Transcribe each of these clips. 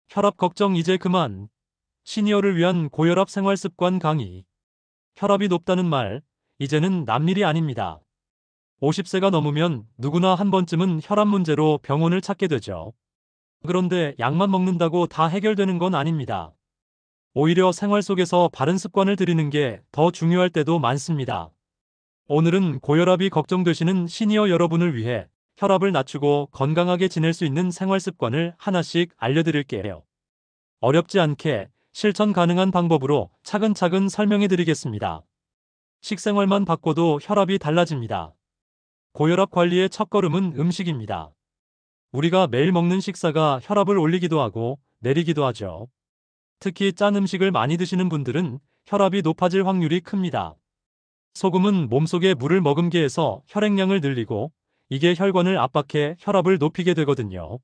혈압 걱정 이제 그만. 시니어를 위한 고혈압 생활 습관 강의. 혈압이 높다는 말, 이제는 남일이 아닙니다. 50세가 넘으면 누구나 한 번쯤은 혈압 문제로 병원을 찾게 되죠. 그런데 약만 먹는다고 다 해결되는 건 아닙니다. 오히려 생활 속에서 바른 습관을 들이는 게 더 중요할 때도 많습니다. 오늘은 고혈압이 걱정되시는 시니어 여러분을 위해 혈압을 낮추고 건강하게 지낼 수 있는 생활 습관을 하나씩 알려드릴게요. 어렵지 않게 실천 가능한 방법으로 차근차근 설명해 드리겠습니다. 식생활만 바꿔도 혈압이 달라집니다. 고혈압 관리의 첫걸음은 음식입니다. 우리가 매일 먹는 식사가 혈압을 올리기도 하고 내리기도 하죠. 특히 짠 음식을 많이 드시는 분들은 혈압이 높아질 확률이 큽니다. 소금은 몸속에 물을 머금게 해서 혈액량을 늘리고 이게 혈관을 압박해 혈압을 높이게 되거든요.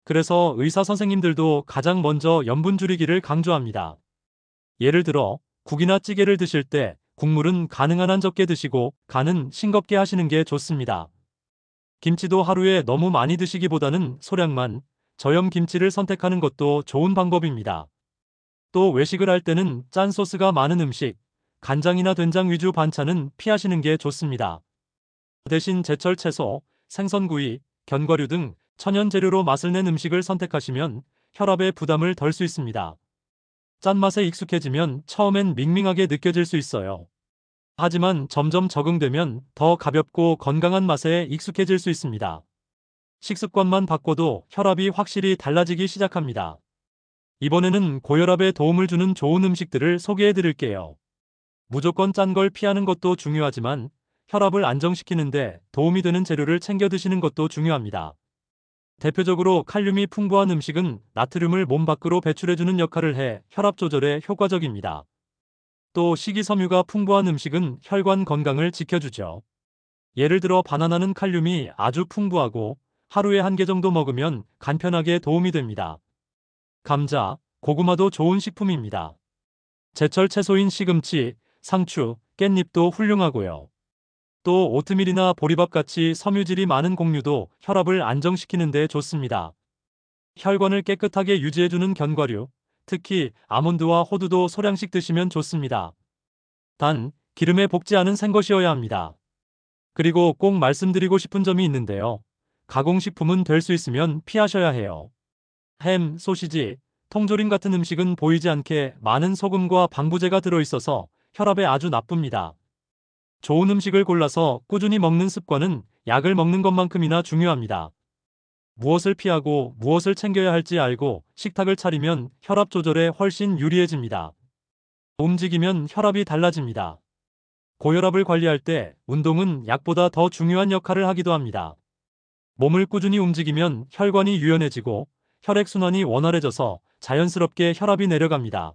그래서 의사 선생님들도 가장 먼저 염분 줄이기를 강조합니다. 예를 들어 국이나 찌개를 드실 때 국물은 가능한 한 적게 드시고 간은 싱겁게 하시는 게 좋습니다. 김치도 하루에 너무 많이 드시기보다는 소량만 저염 김치를 선택하는 것도 좋은 방법입니다. 또 외식을 할 때는 짠 소스가 많은 음식, 간장이나 된장 위주 반찬은 피하시는 게 좋습니다. 대신 제철 채소, 생선구이, 견과류 등 천연 재료로 맛을 낸 음식을 선택하시면 혈압의 부담을 덜 수 있습니다. 짠맛에 익숙해지면 처음엔 밍밍하게 느껴질 수 있어요. 하지만 점점 적응되면 더 가볍고 건강한 맛에 익숙해질 수 있습니다. 식습관만 바꿔도 혈압이 확실히 달라지기 시작합니다. 이번에는 고혈압에 도움을 주는 좋은 음식들을 소개해 드릴게요. 무조건 짠 걸 피하는 것도 중요하지만 혈압을 안정시키는데 도움이 되는 재료를 챙겨 드시는 것도 중요합니다. 대표적으로 칼륨이 풍부한 음식은 나트륨을 몸 밖으로 배출해주는 역할을 해 혈압 조절에 효과적입니다. 또 식이섬유가 풍부한 음식은 혈관 건강을 지켜주죠. 예를 들어 바나나는 칼륨이 아주 풍부하고 하루에 한 개 정도 먹으면 간편하게 도움이 됩니다. 감자, 고구마도 좋은 식품입니다. 제철 채소인 시금치, 상추, 깻잎도 훌륭하고요. 또 오트밀이나 보리밥같이 섬유질이 많은 곡류도 혈압을 안정시키는 데 좋습니다. 혈관을 깨끗하게 유지해주는 견과류, 특히 아몬드와 호두도 소량씩 드시면 좋습니다. 단, 기름에 볶지 않은 생것이어야 합니다. 그리고 꼭 말씀드리고 싶은 점이 있는데요. 가공식품은 될 수 있으면 피하셔야 해요. 햄, 소시지, 통조림 같은 음식은 보이지 않게 많은 소금과 방부제가 들어있어서 혈압에 아주 나쁩니다. 좋은 음식을 골라서 꾸준히 먹는 습관은 약을 먹는 것만큼이나 중요합니다. 무엇을 피하고 무엇을 챙겨야 할지 알고 식탁을 차리면 혈압 조절에 훨씬 유리해집니다. 움직이면 혈압이 달라집니다. 고혈압을 관리할 때 운동은 약보다 더 중요한 역할을 하기도 합니다. 몸을 꾸준히 움직이면 혈관이 유연해지고 혈액순환이 원활해져서 자연스럽게 혈압이 내려갑니다.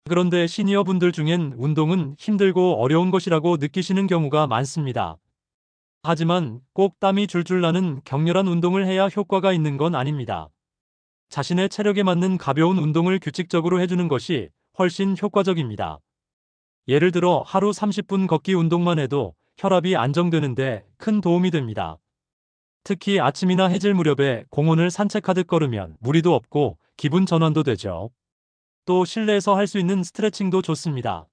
그런데 시니어 분들 중엔 운동은 힘들고 어려운 것이라고 느끼시는 경우가 많습니다. 하지만 꼭 땀이 줄줄 나는 격렬한 운동을 해야 효과가 있는 건 아닙니다. 자신의 체력에 맞는 가벼운 운동을 규칙적으로 해주는 것이 훨씬 효과적입니다. 예를 들어 하루 30분 걷기 운동만 해도 혈압이 안정되는데 큰 도움이 됩니다. 특히 아침이나 해질 무렵에 공원을 산책하듯 걸으면 무리도 없고 기분 전환도 되죠. 또 실내에서 할 수 있는 스트레칭도 좋습니다.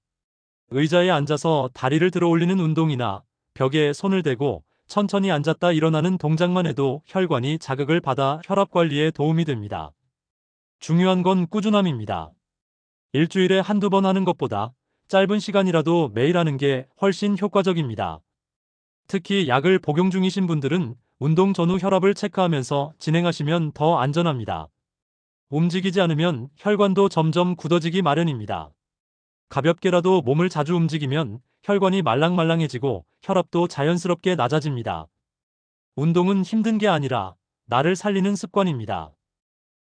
의자에 앉아서 다리를 들어 올리는 운동이나 벽에 손을 대고 천천히 앉았다 일어나는 동작만 해도 혈관이 자극을 받아 혈압 관리에 도움이 됩니다. 중요한 건 꾸준함입니다. 일주일에 한두 번 하는 것보다 짧은 시간이라도 매일 하는 게 훨씬 효과적입니다. 특히 약을 복용 중이신 분들은 운동 전후 혈압을 체크하면서 진행하시면 더 안전합니다. 움직이지 않으면 혈관도 점점 굳어지기 마련입니다. 가볍게라도 몸을 자주 움직이면 혈관이 말랑말랑해지고 혈압도 자연스럽게 낮아집니다. 운동은 힘든 게 아니라 나를 살리는 습관입니다.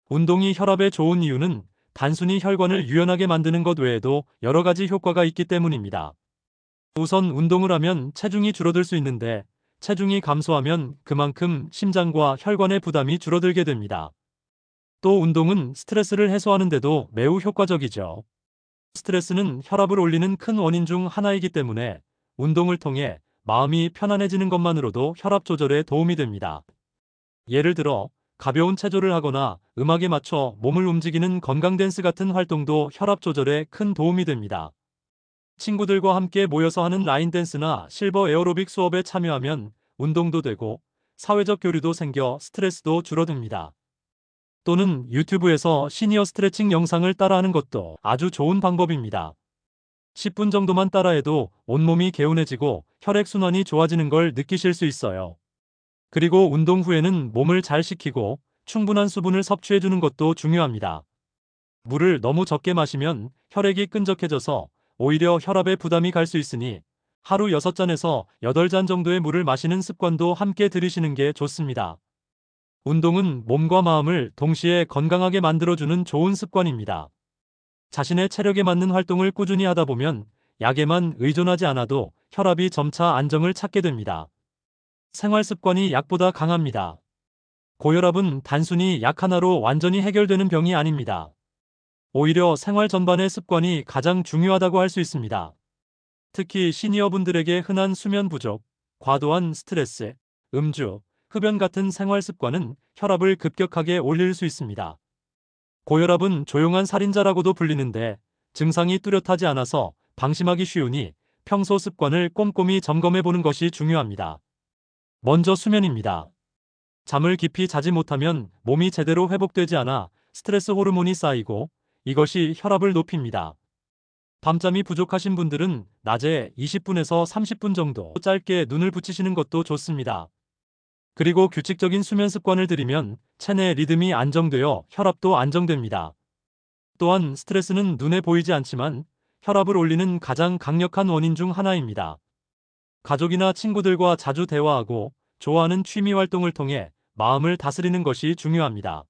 운동이 혈압에 좋은 이유는 단순히 혈관을 유연하게 만드는 것 외에도 여러 가지 효과가 있기 때문입니다. 우선 운동을 하면 체중이 줄어들 수 있는데 체중이 감소하면 그만큼 심장과 혈관의 부담이 줄어들게 됩니다. 또 운동은 스트레스를 해소하는 데도 매우 효과적이죠. 스트레스는 혈압을 올리는 큰 원인 중 하나이기 때문에 운동을 통해 마음이 편안해지는 것만으로도 혈압 조절에 도움이 됩니다. 예를 들어 가벼운 체조를 하거나 음악에 맞춰 몸을 움직이는 건강 댄스 같은 활동도 혈압 조절에 큰 도움이 됩니다. 친구들과 함께 모여서 하는 라인 댄스나 실버 에어로빅 수업에 참여하면 운동도 되고 사회적 교류도 생겨 스트레스도 줄어듭니다. 또는 유튜브에서 시니어 스트레칭 영상을 따라하는 것도 아주 좋은 방법입니다. 10분 정도만 따라해도 온몸이 개운해지고 혈액순환이 좋아지는 걸 느끼실 수 있어요. 그리고 운동 후에는 몸을 잘 식히고 충분한 수분을 섭취해주는 것도 중요합니다. 물을 너무 적게 마시면 혈액이 끈적해져서 오히려 혈압에 부담이 갈 수 있으니 하루 6잔에서 8잔 정도의 물을 마시는 습관도 함께 들이시는 게 좋습니다. 운동은 몸과 마음을 동시에 건강하게 만들어주는 좋은 습관입니다. 자신의 체력에 맞는 활동을 꾸준히 하다 보면 약에만 의존하지 않아도 혈압이 점차 안정을 찾게 됩니다. 생활 습관이 약보다 강합니다. 고혈압은 단순히 약 하나로 완전히 해결되는 병이 아닙니다. 오히려 생활 전반의 습관이 가장 중요하다고 할 수 있습니다. 특히 시니어분들에게 흔한 수면 부족, 과도한 스트레스, 음주, 흡연 같은 생활 습관은 혈압을 급격하게 올릴 수 있습니다. 고혈압은 조용한 살인자라고도 불리는데 증상이 뚜렷하지 않아서 방심하기 쉬우니 평소 습관을 꼼꼼히 점검해 보는 것이 중요합니다. 먼저 수면입니다. 잠을 깊이 자지 못하면 몸이 제대로 회복되지 않아 스트레스 호르몬이 쌓이고 이것이 혈압을 높입니다. 밤잠이 부족하신 분들은 낮에 20분에서 30분 정도 짧게 눈을 붙이시는 것도 좋습니다. 그리고 규칙적인 수면 습관을 들이면 체내 리듬이 안정되어 혈압도 안정됩니다. 또한 스트레스는 눈에 보이지 않지만 혈압을 올리는 가장 강력한 원인 중 하나입니다. 가족이나 친구들과 자주 대화하고 좋아하는 취미 활동을 통해 마음을 다스리는 것이 중요합니다.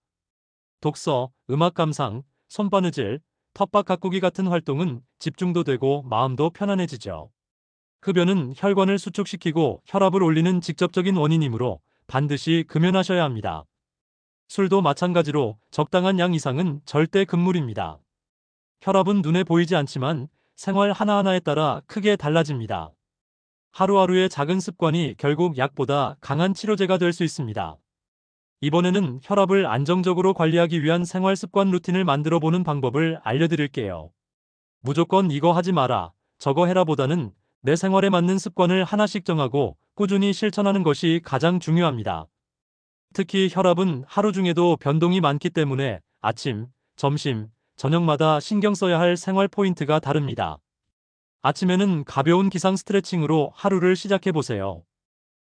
독서, 음악 감상, 손바느질, 텃밭 가꾸기 같은 활동은 집중도 되고 마음도 편안해지죠. 흡연은 혈관을 수축시키고 혈압을 올리는 직접적인 원인이므로 반드시 금연하셔야 합니다. 술도 마찬가지로 적당한 양 이상은 절대 금물입니다. 혈압은 눈에 보이지 않지만 생활 하나하나에 따라 크게 달라집니다. 하루하루의 작은 습관이 결국 약보다 강한 치료제가 될 수 있습니다. 이번에는 혈압을 안정적으로 관리하기 위한 생활 습관 루틴을 만들어 보는 방법을 알려드릴게요. 무조건 이거 하지 마라, 저거 해라 보다는 내 생활에 맞는 습관을 하나씩 정하고 꾸준히 실천하는 것이 가장 중요합니다. 특히 혈압은 하루 중에도 변동이 많기 때문에 아침, 점심, 저녁마다 신경 써야 할 생활 포인트가 다릅니다. 아침에는 가벼운 기상 스트레칭으로 하루를 시작해 보세요.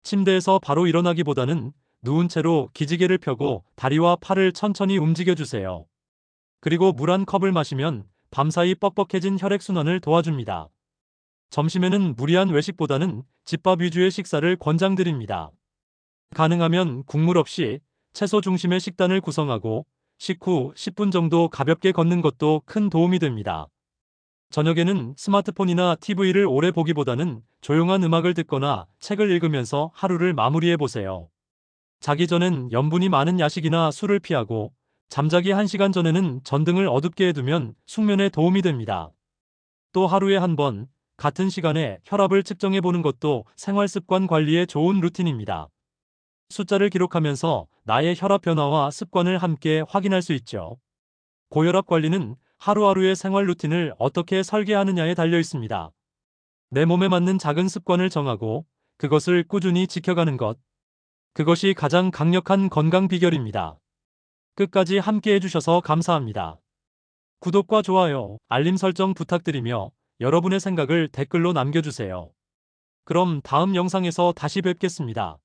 침대에서 바로 일어나기보다는 누운 채로 기지개를 펴고 다리와 팔을 천천히 움직여주세요. 그리고 물 한 컵을 마시면 밤사이 뻑뻑해진 혈액순환을 도와줍니다. 점심에는 무리한 외식보다는 집밥 위주의 식사를 권장드립니다. 가능하면 국물 없이 채소 중심의 식단을 구성하고 식후 10분 정도 가볍게 걷는 것도 큰 도움이 됩니다. 저녁에는 스마트폰이나 TV를 오래 보기보다는 조용한 음악을 듣거나 책을 읽으면서 하루를 마무리해 보세요. 자기 전엔 염분이 많은 야식이나 술을 피하고 잠자기 1시간 전에는 전등을 어둡게 해두면 숙면에 도움이 됩니다. 또 하루에 한 번 같은 시간에 혈압을 측정해 보는 것도 생활습관 관리에 좋은 루틴입니다. 숫자를 기록하면서 나의 혈압 변화와 습관을 함께 확인할 수 있죠. 고혈압 관리는 하루하루의 생활 루틴을 어떻게 설계하느냐에 달려 있습니다. 내 몸에 맞는 작은 습관을 정하고 그것을 꾸준히 지켜가는 것. 그것이 가장 강력한 건강 비결입니다. 끝까지 함께 해주셔서 감사합니다. 구독과 좋아요, 알림 설정 부탁드리며 여러분의 생각을 댓글로 남겨주세요. 그럼 다음 영상에서 다시 뵙겠습니다.